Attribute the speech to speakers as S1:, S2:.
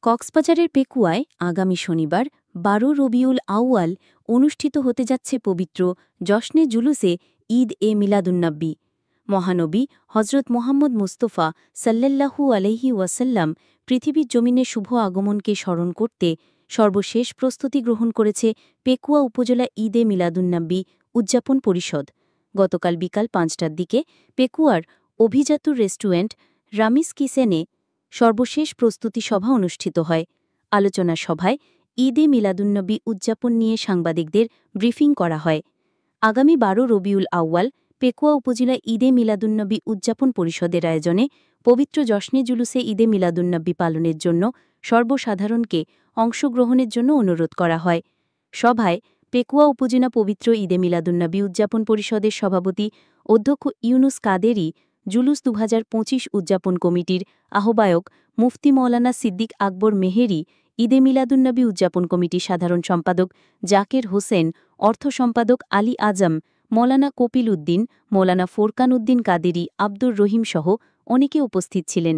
S1: কক্সবাজারের পেকুয়ায় আগামী শনিবার ১২ রবিউল আউয়াল অনুষ্ঠিত হতে যাচ্ছে পবিত্র জশ্নে জুলুসে ঈদ মিলাদুন্নবী। মহানবী হজরত মোহাম্মদ মুস্তফা সাল্লাল্লাহু আলাইহি ওয়াসাল্লাম পৃথিবীর জমিনে শুভ আগমনকে স্মরণ করতে সর্বশেষ প্রস্তুতি গ্রহণ করেছে পেকুয়া উপজেলা ঈদে মিলাদুন্নবী উদযাপন পরিষদ। গতকাল বিকাল ৫টার দিকে পেকুয়ার অভিজাতুর রেস্টুরেন্ট রামিস কিচেনে সর্বশেষ প্রস্তুতি সভা অনুষ্ঠিত হয়। আলোচনা সভায় ঈদে মিলাদুন্নবী উদযাপন নিয়ে সাংবাদিকদের ব্রিফিং করা হয়। আগামী ১২ রবিউল আউয়াল পেকুয়া উপজেলা ঈদে মিলাদুন্নবী উদযাপন পরিষদের আয়োজনে পবিত্র জশ্নে জুলুসে ঈদে মিলাদুন্নবী পালনের জন্য সর্বসাধারণকে অংশগ্রহণের জন্য অনুরোধ করা হয়। সভায় পেকুয়া উপজেলা পবিত্র ঈদে মিলাদুন্নবী উদযাপন পরিষদের সভাপতি অধ্যক্ষ ইউনুস কাদেরী, জুলুস ২০২৫ উদযাপন কমিটির আহ্বায়ক মুফতি মৌলানা সিদ্দিক আকবর মেহেরি, ঈদে মিলাদুন্নবী উদযাপন কমিটির সাধারণ সম্পাদক জাকের হোসেন, অর্থ সম্পাদক আলী আজম, মৌলানা কপিল উদ্দিন, মৌলানা ফোরকান উদ্দিন কাদেরী, আব্দুর রহিম সহ অনেকে উপস্থিত ছিলেন।